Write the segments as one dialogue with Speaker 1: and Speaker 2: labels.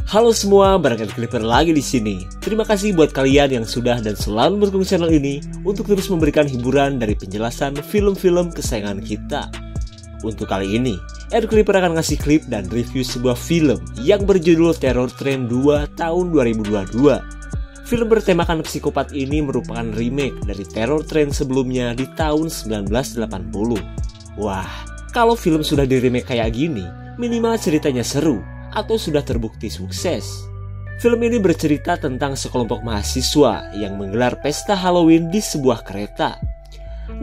Speaker 1: Halo semua, Barangkali Clipper lagi di sini. Terima kasih buat kalian yang sudah dan selalu mendukung channel ini untuk terus memberikan hiburan dari penjelasan film-film kesayangan kita. Untuk kali ini, Ed Clipper akan ngasih klip dan review sebuah film yang berjudul Terror Train 2 tahun 2022. Film bertemakan psikopat ini merupakan remake dari Terror Train sebelumnya di tahun 1980. Wah, kalau film sudah di remake kayak gini, minimal ceritanya seru atau sudah terbukti sukses. Film ini bercerita tentang sekelompok mahasiswa yang menggelar pesta Halloween di sebuah kereta.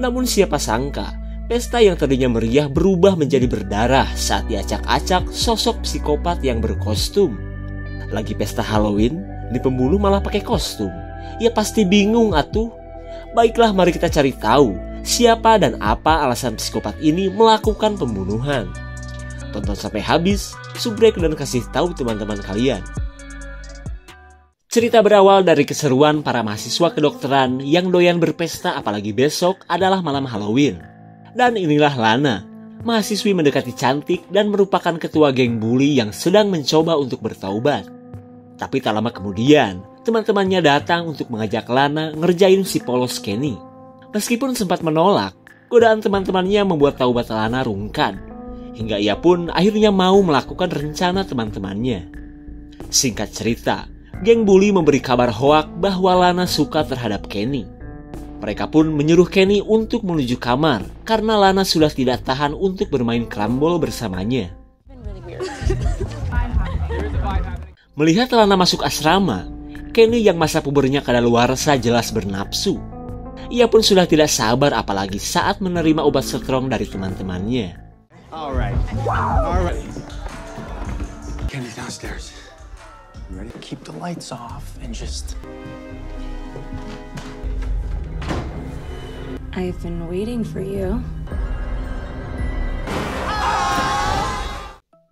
Speaker 1: Namun siapa sangka, pesta yang tadinya meriah berubah menjadi berdarah saat diacak-acak sosok psikopat yang berkostum. Lagi pesta Halloween, di pembunuh malah pakai kostum. Ya pasti bingung atuh. Baiklah, mari kita cari tahu siapa dan apa alasan psikopat ini melakukan pembunuhan. Tonton sampai habis, subrek dan kasih tahu teman-teman kalian. Cerita berawal dari keseruan para mahasiswa kedokteran yang doyan berpesta apalagi besok adalah malam Halloween. Dan inilah Lana, mahasiswi mendekati cantik dan merupakan ketua geng bully yang sedang mencoba untuk bertaubat. Tapi tak lama kemudian, teman-temannya datang untuk mengajak Lana ngerjain si polos Kenny. Meskipun sempat menolak, godaan teman-temannya membuat taubat Lana rungkan. Hingga ia pun akhirnya mau melakukan rencana teman-temannya. Singkat cerita, geng bully memberi kabar hoak bahwa Lana suka terhadap Kenny. Mereka pun menyuruh Kenny untuk menuju kamar karena Lana sudah tidak tahan untuk bermain krambol bersamanya. Melihat Lana masuk asrama, Kenny yang masa pubernya kadaluarsa jelas bernafsu. Ia pun sudah tidak sabar apalagi saat menerima obat strong dari teman-temannya.
Speaker 2: Alright. Kenny's downstairs. You ready? Keep the lights off and just...
Speaker 3: I've been waiting for you.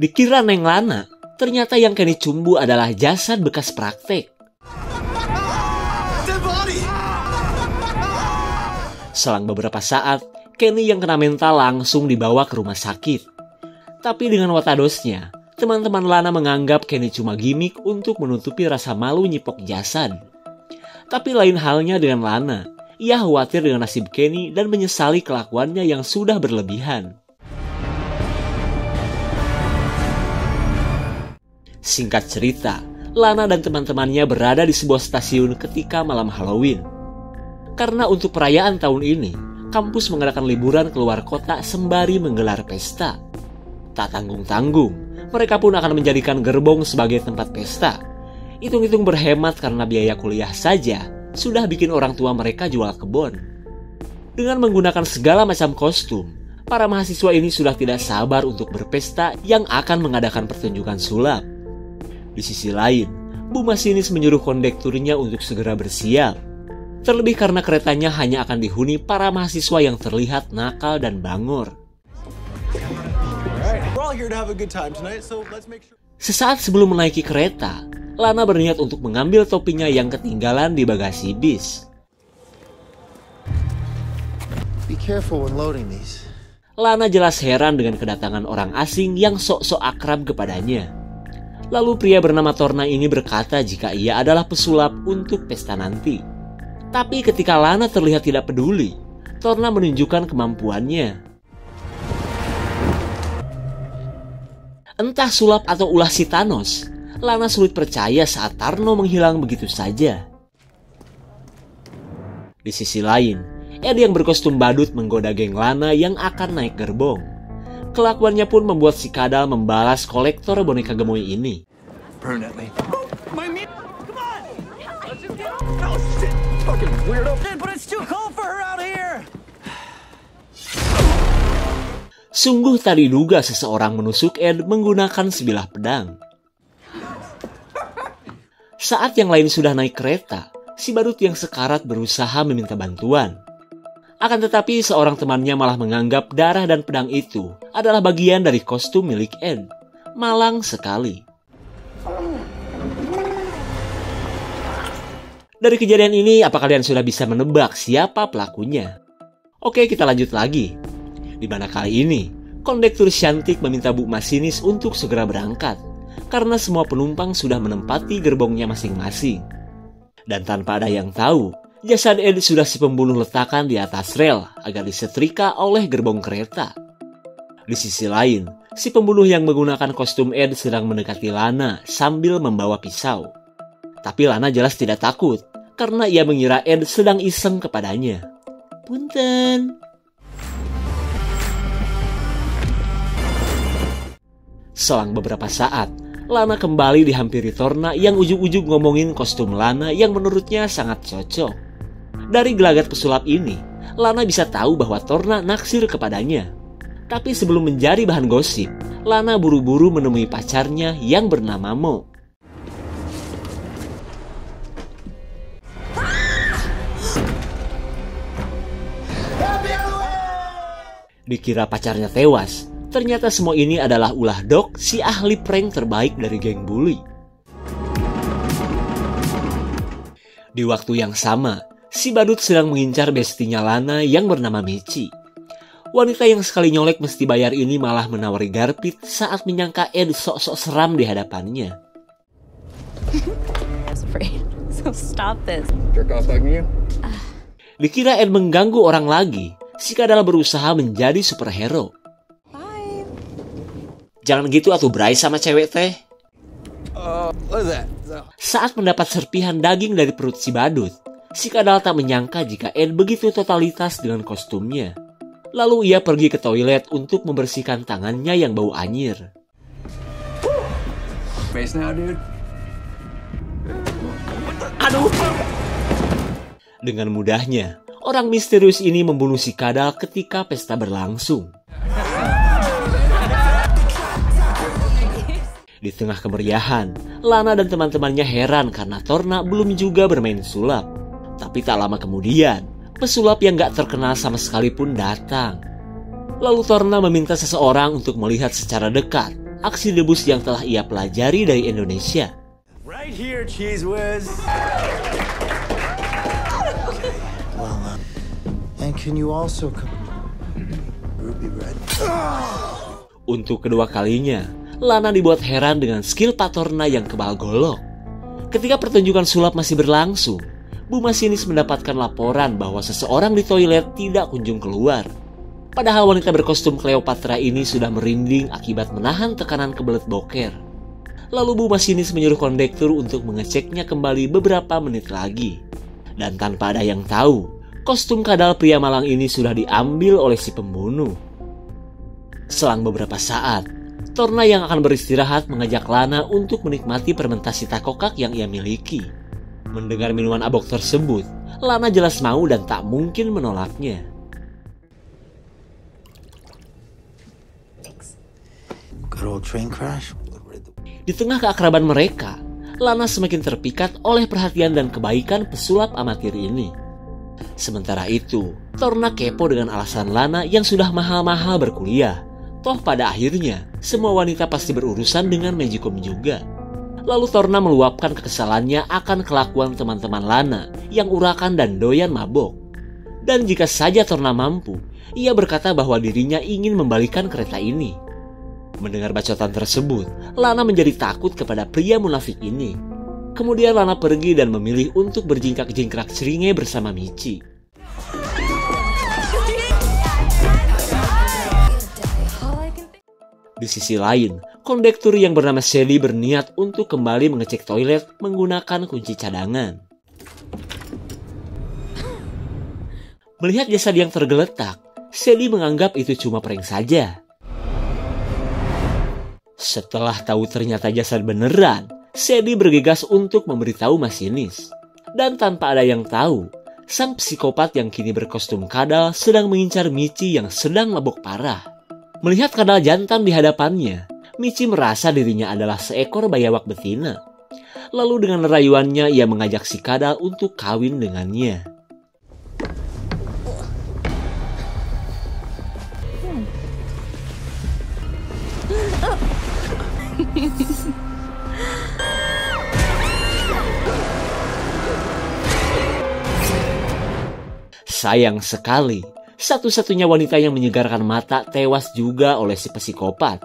Speaker 1: Dikira Neng Lana, ternyata yang Kenny cumbu adalah jasad bekas praktek. Selang beberapa saat, Kenny yang kena mental langsung dibawa ke rumah sakit. Tapi dengan watadosnya, teman-teman Lana menganggap Kenny cuma gimik untuk menutupi rasa malu nyipok jasad. Tapi lain halnya dengan Lana, ia khawatir dengan nasib Kenny dan menyesali kelakuannya yang sudah berlebihan. Singkat cerita, Lana dan teman-temannya berada di sebuah stasiun ketika malam Halloween. Karena untuk perayaan tahun ini, kampus mengadakan liburan keluar kota sembari menggelar pesta. Tak tanggung-tanggung, mereka pun akan menjadikan gerbong sebagai tempat pesta. Hitung-hitung berhemat karena biaya kuliah saja sudah bikin orang tua mereka jual kebun. Dengan menggunakan segala macam kostum, para mahasiswa ini sudah tidak sabar untuk berpesta yang akan mengadakan pertunjukan sulap. Di sisi lain, Bu Masinis menyuruh kondekturnya untuk segera bersiap. Terlebih karena keretanya hanya akan dihuni para mahasiswa yang terlihat nakal dan bangor. Sesaat sebelum menaiki kereta, Lana berniat untuk mengambil topinya yang ketinggalan di bagasi bis. Lana jelas heran dengan kedatangan orang asing yang sok-sok akrab kepadanya. Lalu pria bernama Torna ini berkata jika ia adalah pesulap untuk pesta nanti. Tapi ketika Lana terlihat tidak peduli, Torna menunjukkan kemampuannya. Entah sulap atau ulah si Thanos, Lana sulit percaya saat Tarno menghilang begitu saja. Di sisi lain, Ed yang berkostum badut menggoda geng Lana yang akan naik gerbong. Kelakuannya pun membuat si Kadal membalas kolektor boneka gemoy ini. Sungguh tak diduga seseorang menusuk Ed menggunakan sebilah pedang. Saat yang lain sudah naik kereta, si badut yang sekarat berusaha meminta bantuan. Akan tetapi seorang temannya malah menganggap darah dan pedang itu adalah bagian dari kostum milik Ed. Malang sekali. Dari kejadian ini, apa kalian sudah bisa menebak siapa pelakunya? Oke, kita lanjut lagi. Di mana kali ini, kondektur cantik meminta Bu Masinis untuk segera berangkat. karena semua penumpang sudah menempati gerbongnya masing-masing. Dan tanpa ada yang tahu, jasad Ed sudah si pembunuh letakkan di atas rel agar disetrika oleh gerbong kereta. Di sisi lain, si pembunuh yang menggunakan kostum Ed sedang mendekati Lana sambil membawa pisau. Tapi Lana jelas tidak takut, karena ia mengira Ed sedang iseng kepadanya. "Punten." Selang beberapa saat, Lana kembali dihampiri Torna yang ujug-ujug ngomongin kostum Lana yang menurutnya sangat cocok. Dari gelagat pesulap ini, Lana bisa tahu bahwa Torna naksir kepadanya. Tapi sebelum menjadi bahan gosip, Lana buru-buru menemui pacarnya yang bernama Mo. Dikira pacarnya tewas, ternyata semua ini adalah ulah Doc, si ahli prank terbaik dari geng bully. Di waktu yang sama, si badut sedang mengincar bestinya Lana yang bernama Michi. Wanita yang sekali nyolek mesti bayar ini malah menawari garpit saat menyangka Ed sok-sok seram di hadapannya.
Speaker 3: So stop this.
Speaker 2: Jerk off like you?
Speaker 1: Dikira Ed mengganggu orang lagi, si kadal berusaha menjadi superhero.
Speaker 3: Bye.
Speaker 1: Jangan gitu atuh Bray sama cewek teh.
Speaker 2: What is that?
Speaker 1: Saat mendapat serpihan daging dari perut si badut, si kadal tak menyangka jika Ed begitu totalitas dengan kostumnya. Lalu ia pergi ke toilet untuk membersihkan tangannya yang bau anyir.
Speaker 2: Face now, dude.
Speaker 1: Aduh! Dengan mudahnya, orang misterius ini membunuh si kadal ketika pesta berlangsung. Di tengah kemeriahan, Lana dan teman-temannya heran karena Torna belum juga bermain sulap. Tapi tak lama kemudian, pesulap yang gak terkenal sama sekali pun datang. Lalu Torna meminta seseorang untuk melihat secara dekat aksi debus yang telah ia pelajari dari Indonesia.
Speaker 2: Right here, Cheese Whiz.
Speaker 4: And can you also ruby red?
Speaker 1: Untuk kedua kalinya, Lana dibuat heran dengan skill Pak Torna yang kebal golok. Ketika pertunjukan sulap masih berlangsung, Bu Masinis mendapatkan laporan bahwa seseorang di toilet tidak kunjung keluar. Padahal wanita berkostum Cleopatra ini sudah merinding akibat menahan tekanan kebelet boker. Lalu Bu Masinis menyuruh kondektur untuk mengeceknya kembali beberapa menit lagi. Dan tanpa ada yang tahu, kostum kadal pria malang ini sudah diambil oleh si pembunuh. Selang beberapa saat, Torna yang akan beristirahat mengajak Lana untuk menikmati fermentasi takokak yang ia miliki. Mendengar minuman abok tersebut, Lana jelas mau dan tak mungkin menolaknya.
Speaker 4: Good old train crash.
Speaker 1: Di tengah keakraban mereka, Lana semakin terpikat oleh perhatian dan kebaikan pesulap amatir ini. Sementara itu, Torna kepo dengan alasan Lana yang sudah mahal-mahal berkuliah. Toh pada akhirnya, semua wanita pasti berurusan dengan Magicom juga. Lalu Torna meluapkan kekesalannya akan kelakuan teman-teman Lana yang urakan dan doyan mabok. Dan jika saja Torna mampu, ia berkata bahwa dirinya ingin membalikan kereta ini. Mendengar bacotan tersebut, Lana menjadi takut kepada pria munafik ini. Kemudian Lana pergi dan memilih untuk berjingkrak-jingkrak seringai bersama Michi. Di sisi lain, kondektur yang bernama Shelly berniat untuk kembali mengecek toilet menggunakan kunci cadangan. Melihat jasad yang tergeletak, Shelly menganggap itu cuma prank saja. Setelah tahu ternyata jasad beneran, Shelly bergegas untuk memberitahu masinis. Dan tanpa ada yang tahu, sang psikopat yang kini berkostum kadal sedang mengincar Michi yang sedang mabuk parah. Melihat kadal jantan di hadapannya, Michi merasa dirinya adalah seekor biawak betina. Lalu dengan rayuannya ia mengajak si kadal untuk kawin dengannya. Sayang sekali, satu-satunya wanita yang menyegarkan mata tewas juga oleh si psikopat.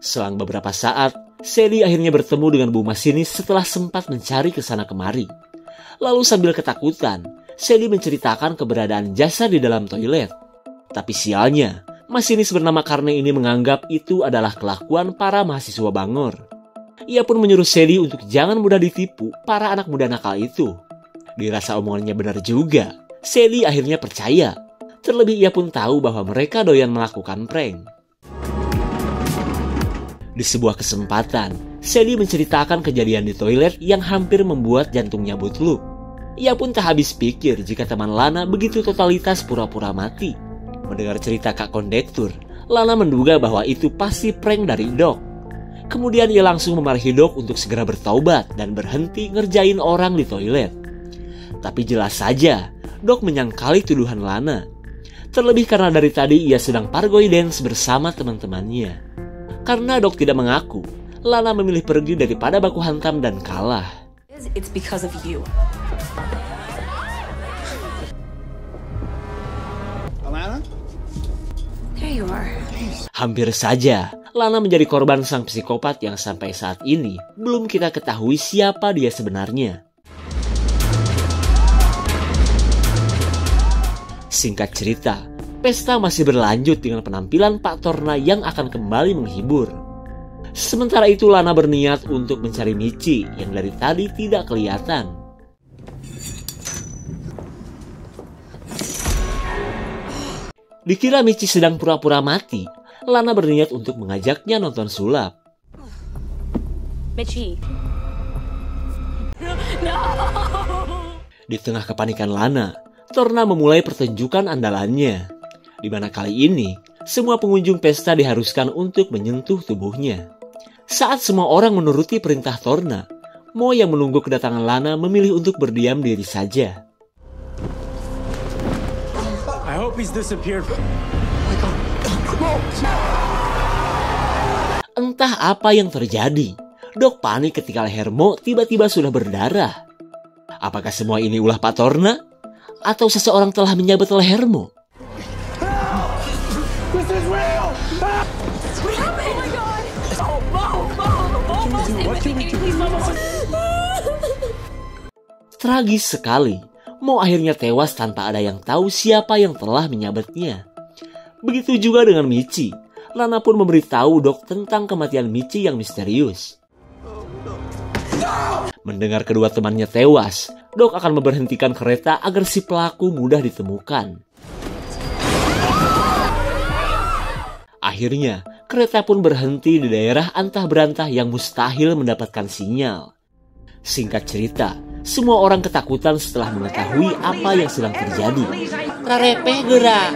Speaker 1: Selang beberapa saat, Sadie akhirnya bertemu dengan Bu Masinis setelah sempat mencari ke sana kemari. Lalu sambil ketakutan, Sadie menceritakan keberadaan jasad di dalam toilet. Tapi sialnya, Masinis bernama Carney ini menganggap itu adalah kelakuan para mahasiswa Bangor. Ia pun menyuruh Sadie untuk jangan mudah ditipu para anak muda nakal itu. Dirasa omongannya benar juga, Sadie akhirnya percaya. Terlebih ia pun tahu bahwa mereka doyan melakukan prank. Di sebuah kesempatan, Sadie menceritakan kejadian di toilet yang hampir membuat jantungnya butluk. Ia pun tak habis pikir jika teman Lana begitu totalitas pura-pura mati. Mendengar cerita Kak Kondektur, Lana menduga bahwa itu pasti prank dari Doc. Kemudian ia langsung memarahi Doc untuk segera bertaubat dan berhenti ngerjain orang di toilet. Tapi jelas saja, Doc menyangkali tuduhan Lana. Terlebih karena dari tadi ia sedang pargoy dance bersama teman-temannya. Karena Doc tidak mengaku, Lana memilih pergi daripada baku hantam dan kalah.
Speaker 3: It's because of you.
Speaker 2: Alana?
Speaker 3: There you are.
Speaker 1: Hampir saja, Lana menjadi korban sang psikopat yang sampai saat ini belum kita ketahui siapa dia sebenarnya. Singkat cerita, pesta masih berlanjut dengan penampilan Pak Torna yang akan kembali menghibur. Sementara itu Lana berniat untuk mencari Michi yang dari tadi tidak kelihatan. Dikira Michi sedang pura-pura mati, Lana berniat untuk mengajaknya nonton sulap.
Speaker 3: Michi.
Speaker 1: Di tengah kepanikan Lana, Torna memulai pertunjukan andalannya, di mana kali ini semua pengunjung pesta diharuskan untuk menyentuh tubuhnya. Saat semua orang menuruti perintah Torna, Mo yang menunggu kedatangan Lana memilih untuk berdiam diri saja.
Speaker 4: I hope he's disappeared.
Speaker 1: Entah apa yang terjadi, Doc panik ketika leher Mo tiba-tiba sudah berdarah. Apakah semua ini ulah Pak Torna? Atau seseorang telah menyabet leher Mo?
Speaker 2: This is real!
Speaker 3: What happened? Oh my god! Mo,
Speaker 2: What can we do?
Speaker 3: please, Mo.
Speaker 1: Tragis sekali, Mo akhirnya tewas tanpa ada yang tahu siapa yang telah menyabetnya. Begitu juga dengan Michi. Lana pun memberitahu Doc tentang kematian Michi yang misterius. Mendengar kedua temannya tewas, Doc akan memberhentikan kereta agar si pelaku mudah ditemukan. Akhirnya, kereta pun berhenti di daerah antah berantah yang mustahil mendapatkan sinyal. Singkat cerita, semua orang ketakutan setelah mengetahui apa yang sedang terjadi. Karepeh gerak.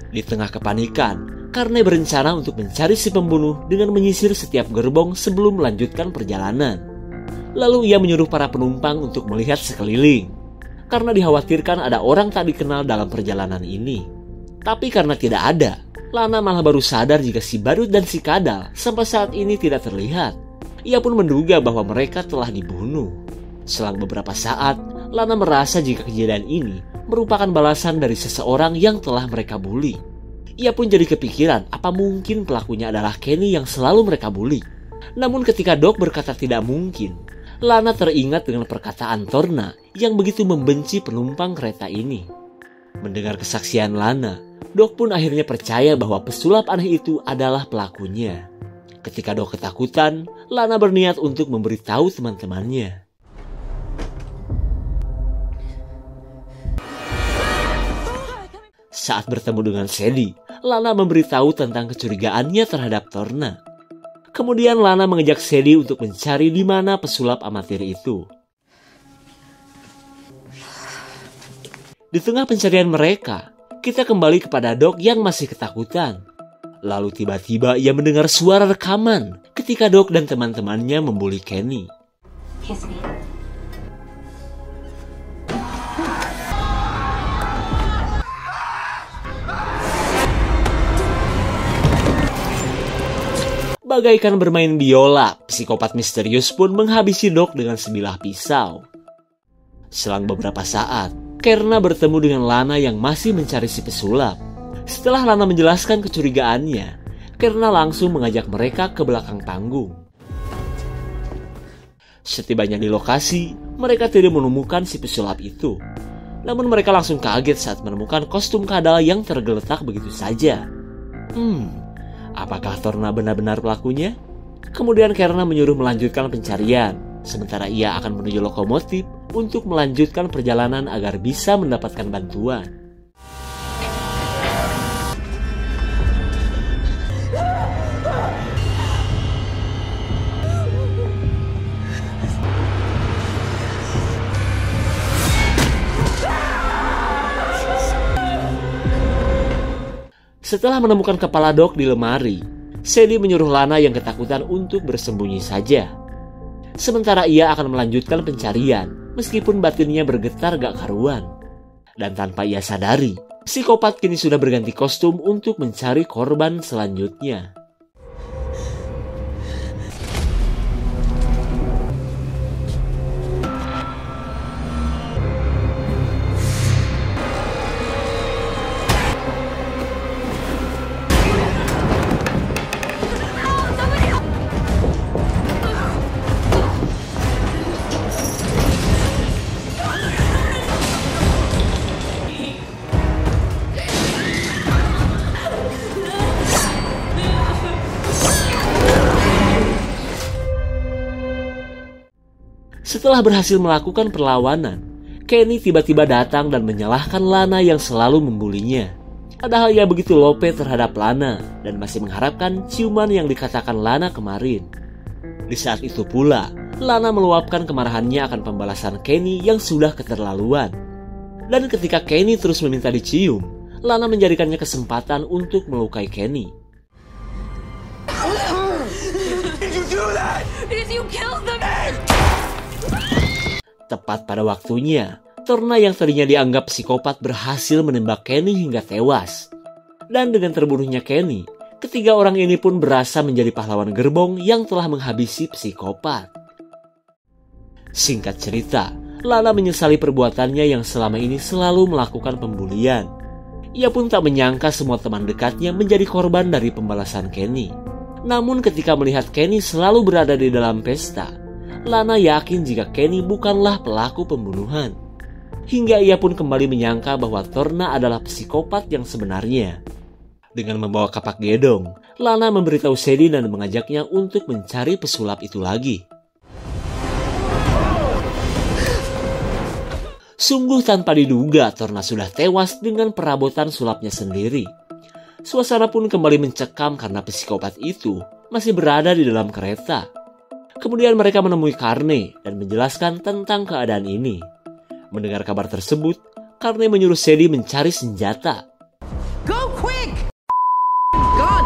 Speaker 1: Di tengah kepanikan, Carney berencana untuk mencari si pembunuh dengan menyisir setiap gerbong sebelum melanjutkan perjalanan. Lalu ia menyuruh para penumpang untuk melihat sekeliling, karena dikhawatirkan ada orang tak dikenal dalam perjalanan ini. Tapi karena tidak ada, Lana malah baru sadar jika si badut dan si kadal sampai saat ini tidak terlihat. Ia pun menduga bahwa mereka telah dibunuh. Selang beberapa saat, Lana merasa jika kejadian ini merupakan balasan dari seseorang yang telah mereka bully. Ia pun jadi kepikiran apa mungkin pelakunya adalah Kenny yang selalu mereka bully. Namun ketika Doc berkata tidak mungkin, Lana teringat dengan perkataan Torna yang begitu membenci penumpang kereta ini. Mendengar kesaksian Lana, Doc pun akhirnya percaya bahwa pesulap aneh itu adalah pelakunya. Ketika Doc ketakutan, Lana berniat untuk memberitahu teman-temannya. Saat bertemu dengan Sadie, Lana memberitahu tentang kecurigaannya terhadap Torna. Kemudian Lana mengajak Sadie untuk mencari di mana pesulap amatir itu. Di tengah pencarian mereka, kita kembali kepada Doc yang masih ketakutan. Lalu tiba-tiba ia mendengar suara rekaman ketika Doc dan teman-temannya membuli Kenny.
Speaker 3: Kiss me.
Speaker 1: Bagaikan bermain biola, psikopat misterius pun menghabisi Doc dengan sebilah pisau. Selang beberapa saat, Kerna bertemu dengan Lana yang masih mencari si pesulap. Setelah Lana menjelaskan kecurigaannya, karena langsung mengajak mereka ke belakang panggung. Setibanya di lokasi, mereka tidak menemukan si pesulap itu. Namun mereka langsung kaget saat menemukan kostum kadal yang tergeletak begitu saja. Apakah Torna benar-benar pelakunya? Kemudian Kernel menyuruh melanjutkan pencarian, sementara ia akan menuju lokomotif untuk melanjutkan perjalanan agar bisa mendapatkan bantuan. Setelah menemukan kepala Doc di lemari, Sadie menyuruh Lana yang ketakutan untuk bersembunyi saja. Sementara ia akan melanjutkan pencarian, meskipun batinnya bergetar gak karuan. Dan tanpa ia sadari, psikopat kini sudah berganti kostum untuk mencari korban selanjutnya. Setelah berhasil melakukan perlawanan, Kenny tiba-tiba datang dan menyalahkan Lana yang selalu membulinya. Padahal ia begitu lope terhadap Lana dan masih mengharapkan ciuman yang dikatakan Lana kemarin. Di saat itu pula, Lana meluapkan kemarahannya akan pembalasan Kenny yang sudah keterlaluan. Dan ketika Kenny terus meminta dicium, Lana menjadikannya kesempatan untuk melukai Kenny.
Speaker 2: Did you do that?
Speaker 3: Because you killed them!
Speaker 1: Tepat pada waktunya, Torna yang tadinya dianggap psikopat berhasil menembak Kenny hingga tewas. Dan dengan terbunuhnya Kenny, ketiga orang ini pun berasa menjadi pahlawan gerbong yang telah menghabisi psikopat. Singkat cerita, Lana menyesali perbuatannya yang selama ini selalu melakukan pembulian. Ia pun tak menyangka semua teman dekatnya menjadi korban dari pembalasan Kenny. Namun ketika melihat Kenny selalu berada di dalam pesta, Lana yakin jika Kenny bukanlah pelaku pembunuhan. Hingga ia pun kembali menyangka bahwa Torna adalah psikopat yang sebenarnya. Dengan membawa kapak gedong, Lana memberitahu Sadie dan mengajaknya untuk mencari pesulap itu lagi. Sungguh tanpa diduga Torna sudah tewas dengan perabotan sulapnya sendiri. Suasana pun kembali mencekam karena psikopat itu masih berada di dalam kereta. Kemudian mereka menemui Carney dan menjelaskan tentang keadaan ini. Mendengar kabar tersebut, Carney menyuruh Sadie mencari senjata.
Speaker 5: Go quick! God!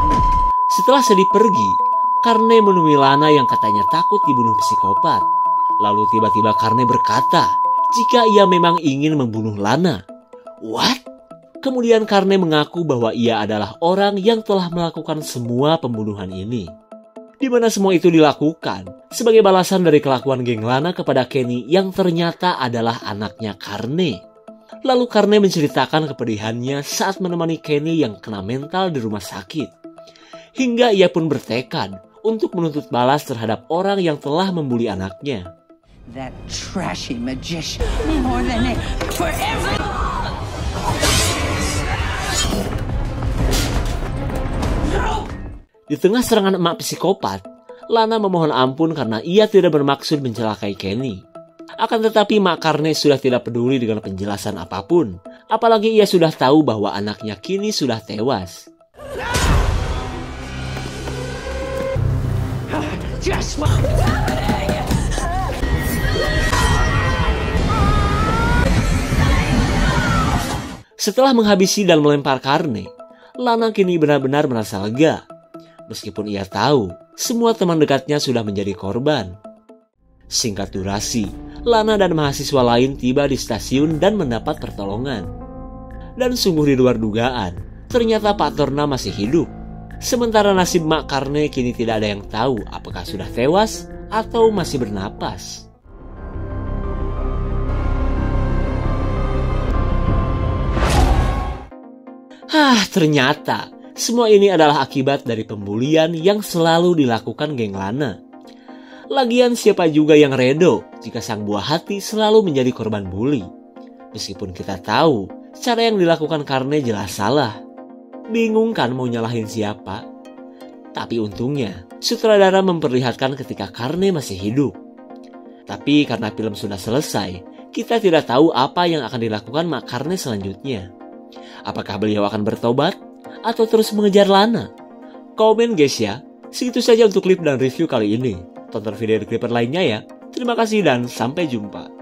Speaker 1: Setelah Sadie pergi, Carney menemui Lana yang katanya takut dibunuh psikopat. Lalu tiba-tiba Carney berkata jika ia memang ingin membunuh Lana. What? Kemudian Carney mengaku bahwa ia adalah orang yang telah melakukan semua pembunuhan ini. Di mana semua itu dilakukan sebagai balasan dari kelakuan geng Lana kepada Kenny yang ternyata adalah anaknya Carney. Lalu Carney menceritakan kepedihannya saat menemani Kenny yang kena mental di rumah sakit. Hingga ia pun bertekad untuk menuntut balas terhadap orang yang telah membuli anaknya.
Speaker 5: That trashy magician. More than it. For every...
Speaker 1: Di tengah serangan emak psikopat, Lana memohon ampun karena ia tidak bermaksud mencelakai Kenny. Akan tetapi Mak Carney sudah tidak peduli dengan penjelasan apapun, apalagi ia sudah tahu bahwa anaknya kini sudah tewas. Setelah menghabisi dan melempar Carney, Lana kini benar-benar merasa lega. Meskipun ia tahu, semua teman dekatnya sudah menjadi korban. Singkat durasi, Lana dan mahasiswa lain tiba di stasiun dan mendapat pertolongan. Dan sungguh di luar dugaan, ternyata Pak Torna masih hidup. Sementara nasib Mak Carney kini tidak ada yang tahu apakah sudah tewas atau masih bernapas. Ternyata Semua ini adalah akibat dari pembulian yang selalu dilakukan geng Lana. Lagian siapa juga yang redo jika sang buah hati selalu menjadi korban bully. Meskipun kita tahu cara yang dilakukan Carne jelas salah. Bingung kan mau nyalahin siapa? Tapi untungnya sutradara memperlihatkan ketika Carne masih hidup. Tapi karena film sudah selesai, kita tidak tahu apa yang akan dilakukan Mak Carne selanjutnya. Apakah beliau akan bertobat atau terus mengejar Lana? Komen guys ya. Segitu saja untuk klip dan review kali ini. Tonton video The Clipper lainnya ya. Terima kasih dan sampai jumpa.